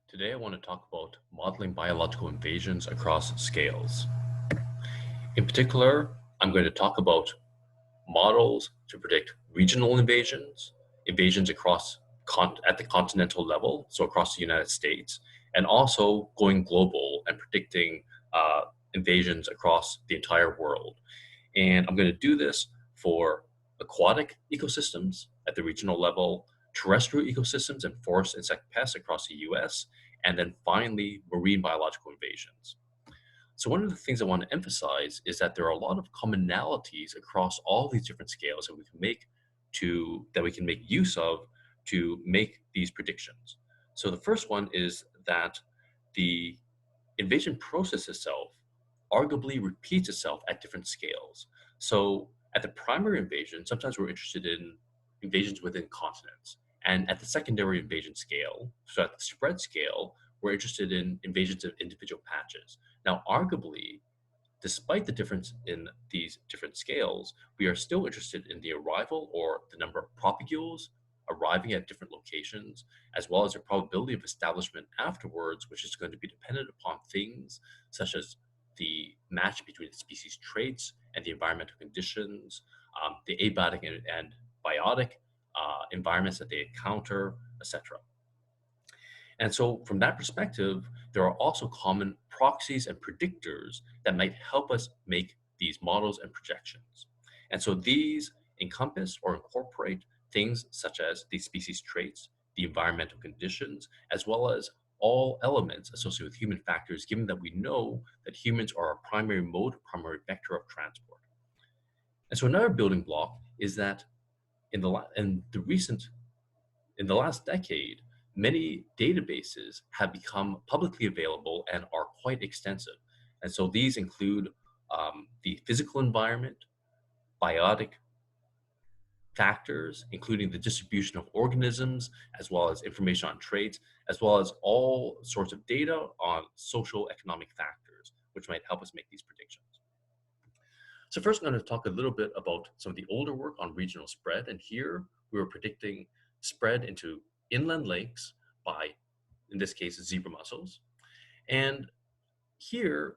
Today, I want to talk about modeling biological invasions across scales. In particular, I'm going to talk about models to predict regional invasions, invasions across at the continental level, so across the United States, and also going global and predicting uh, invasions across the entire world. And I'm going to do this for aquatic ecosystems at the regional level, terrestrial ecosystems and forest insect pests across the US, and then finally, marine biological invasions. So one of the things I want to emphasize is that there are a lot of commonalities across all these different scales that we can make use of to make these predictions. So the first one is that the invasion process itself arguably repeats itself at different scales. So at the primary invasion, sometimes we're interested in invasions within continents. And at the secondary invasion scale, so at the spread scale, we're interested in invasions of individual patches. Now, arguably, despite the difference in these different scales, we are still interested in the arrival or the number of propagules arriving at different locations, as well as the probability of establishment afterwards, which is going to be dependent upon things such as the match between the species traits and the environmental conditions, the abiotic and biotic environments that they encounter, etc. And so from that perspective, there are also common proxies and predictors that might help us make these models and projections. And so these encompass or incorporate things such as the species traits, the environmental conditions, as well as all elements associated with human factors, given that we know that humans are our primary mode, primary vector of transport. And so another building block is that in the last decade, many databases have become publicly available and are quite extensive. And so these include the physical environment, biotic factors, including the distribution of organisms, as well as information on traits, as well as all sorts of data on social economic factors, which might help us make these predictions. So first, I'm going to talk a little bit about some of the older work on regional spread. And here we were predicting spread into inland lakes by, in this case, zebra mussels. And here,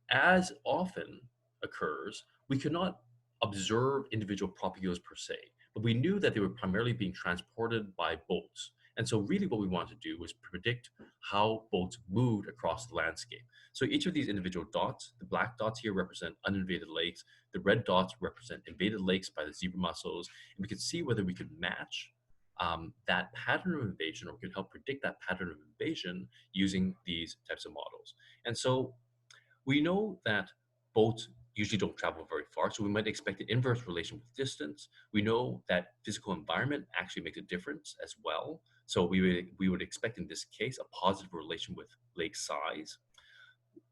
as often occurs, we could not observe individual propagules per se, but we knew that they were primarily being transported by boats. And so really what we wanted to do was predict how boats moved across the landscape. So each of these individual dots, the black dots here represent uninvaded lakes, the red dots represent invaded lakes by the zebra mussels, and we could see whether we could match that pattern of invasion, or we could help predict that pattern of invasion using these types of models. And so we know that boats usually don't travel very far, so we might expect an inverse relation with distance. We know that physical environment actually makes a difference as well. So we would expect in this case a positive relation with lake size.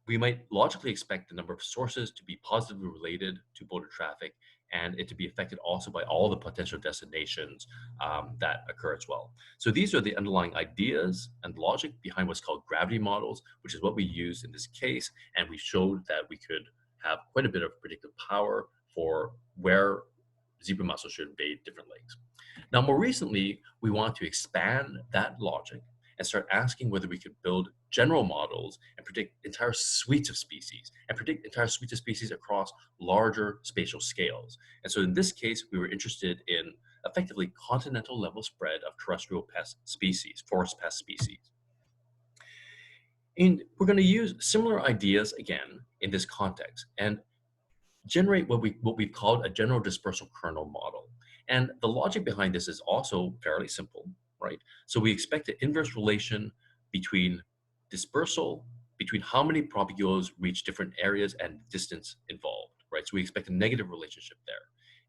We might logically expect the number of sources to be positively related to boater traffic and it to be affected also by all the potential destinations that occur as well. So these are the underlying ideas and logic behind what's called gravity models, which is what we used in this case. And we showed that we could have quite a bit of predictive power for where zebra mussels should invade different lakes. Now, more recently, we want to expand that logic and start asking whether we could build general models and predict entire suites of species across larger spatial scales. And so in this case, we were interested in effectively continental level spread of terrestrial pest species, forest pest species. And we're going to use similar ideas again in this context and generate what we've called a general dispersal kernel model. And the logic behind this is also fairly simple, right? So we expect an inverse relation between dispersal, between how many propagules reach different areas and distance involved, right? So we expect a negative relationship there.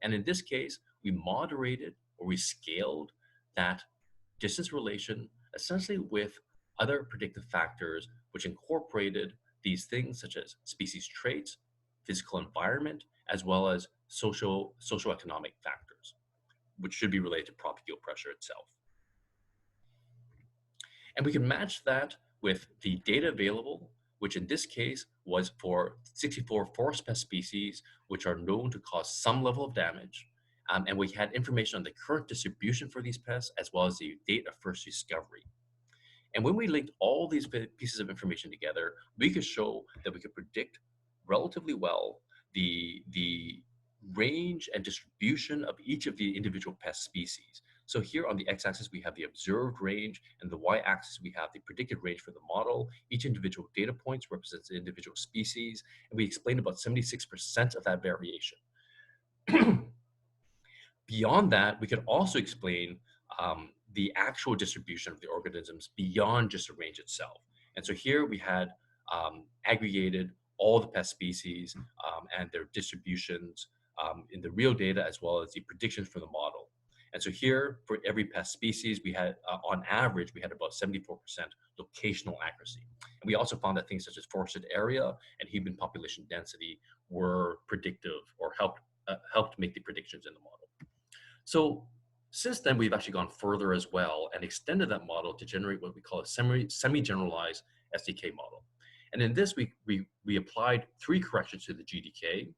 And in this case, we moderated or we scaled that distance relation essentially with other predictive factors, which incorporated these things such as species traits, physical environment, as well as socioeconomic factors, which should be related to propagule pressure itself. And we can match that with the data available, which in this case was for 64 forest pest species, which are known to cause some level of damage. And we had information on the current distribution for these pests, as well as the date of first discovery. And when we linked all these pieces of information together, we could show that we could predict relatively well the range and distribution of each of the individual pest species. So here on the x-axis, we have the observed range, and the y-axis, we have the predicted range for the model. Each individual data points represents an individual species, and we explained about 76% of that variation. Beyond that, we could also explain the actual distribution of the organisms beyond just the range itself. And so here we had aggregated all the pest species and their distributions in the real data, as well as the predictions for the model. And so here, for every pest species, we had, on average, we had about 74% locational accuracy. And we also found that things such as forested area and human population density were predictive or helped make the predictions in the model. So since then, we've actually gone further as well and extended that model to generate what we call a semi-generalized SDK model. And in this, we applied 3 corrections to the GDK.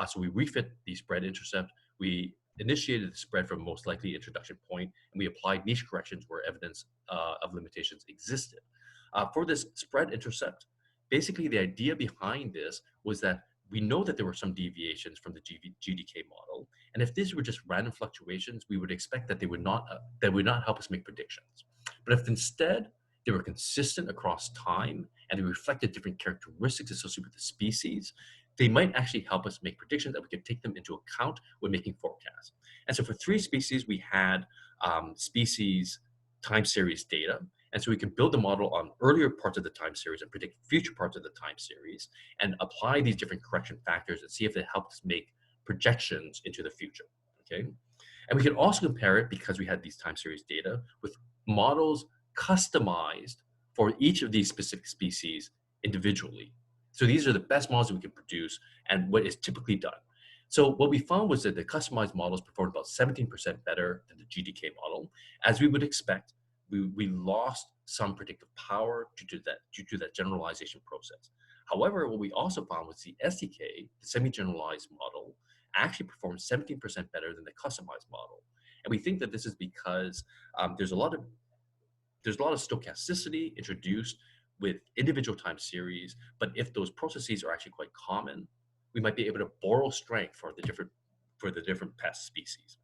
So we refit the spread intercept, we initiated the spread from most likely introduction point, and we applied niche corrections where evidence of limitations existed. For this spread intercept, basically the idea behind this was that we know that there were some deviations from the GDK model, and if these were just random fluctuations, we would expect that they would not help us make predictions. But if instead they were consistent across time and they reflected different characteristics associated with the species, they might actually help us make predictions that we could take them into account when making forecasts. And so for 3 species, we had species time series data. And so we can build the model on earlier parts of the time series and predict future parts of the time series and apply these different correction factors and see if it helps make projections into the future, okay? And we can also compare it, because we had these time series data, with models customized for each of these specific species individually. So these are the best models that we can produce and what is typically done. So what we found was that the customized models performed about 17% better than the GDK model. As we would expect, we lost some predictive power due to that generalization process. However, what we also found was the SDK, the semi-generalized model, actually performed 17% better than the customized model. And we think that this is because there's a lot of stochasticity introduced with individual time series, but if those processes are actually quite common, we might be able to borrow strength for the different pest species.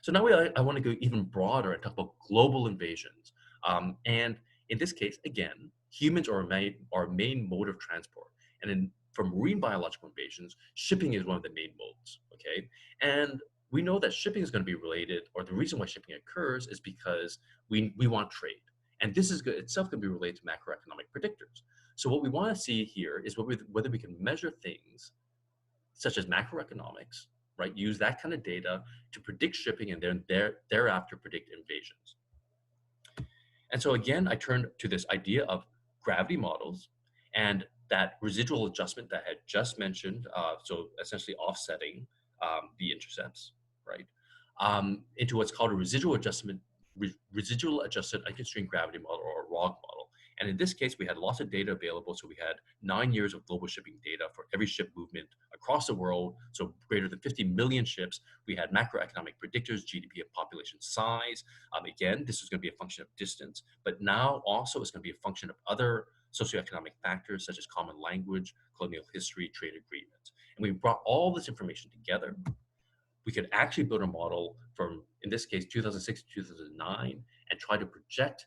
So now I want to go even broader and talk about global invasions. And in this case, again, humans are our main mode of transport. And for marine biological invasions, shipping is one of the main modes, okay? And we know that shipping is going to be related, or the reason why shipping occurs is because we want trade. And this is itself going to be related to macroeconomic predictors. So what we want to see here is whether we can measure things such as macroeconomics, right? Use that kind of data to predict shipping and then thereafter predict invasions. And so again, I turned to this idea of gravity models and that residual adjustment that I had just mentioned, so essentially offsetting the intercepts, right? Into what's called a residual adjusted unconstrained gravity model, or ROG model. And in this case, we had lots of data available. So we had 9 years of global shipping data for every ship movement across the world. So greater than 50 million ships. We had macroeconomic predictors, GDP and population size. Again, this is going to be a function of distance, but now also it's going to be a function of other socioeconomic factors such as common language, colonial history, trade agreements. And we brought all this information together. We could actually build a model from, in this case, 2006 to 2009, and try to project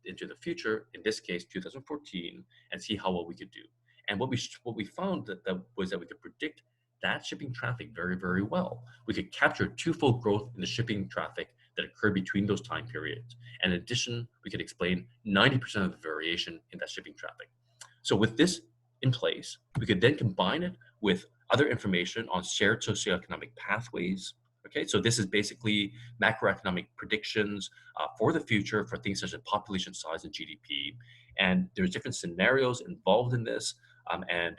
into the future, in this case, 2014, and see how well we could do. And what we found was that we could predict that shipping traffic very, very well. We could capture twofold growth in the shipping traffic that occurred between those time periods. And in addition, we could explain 90% of the variation in that shipping traffic. So with this in place, we could then combine it with other information on shared socioeconomic pathways. Okay, so this is basically macroeconomic predictions for the future for things such as population size and GDP. And there's different scenarios involved in this. And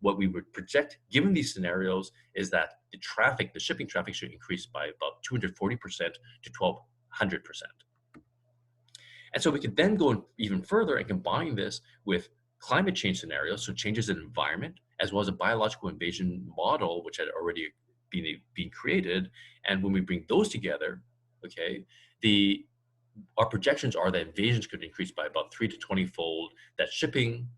what we would project, given these scenarios, is that the shipping traffic should increase by about 240% to 1,200%. And so we could then go even further and combine this with climate change scenarios, so changes in environment, as well as a biological invasion model, which had already been created. And when we bring those together, okay, the our projections are that invasions could increase by about 3 to 20 fold, that shipping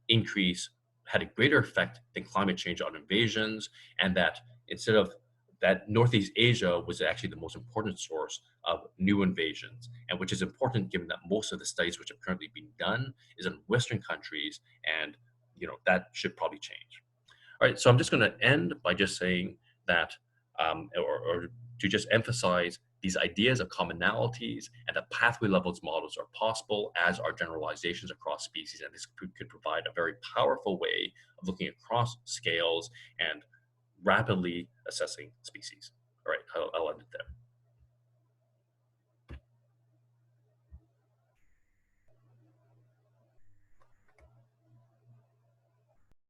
increase had a greater effect than climate change on invasions, and that instead of that Northeast Asia was actually the most important source of new invasions, and which is important given that most of the studies which have currently been done is in Western countries, and that should probably change. All right, so I'm just going to end by just saying that, or to just emphasize these ideas of commonalities and that pathway levels models are possible as are generalizations across species, and this could provide a very powerful way of looking across scales and rapidly assessing species. All right, I'll end it there.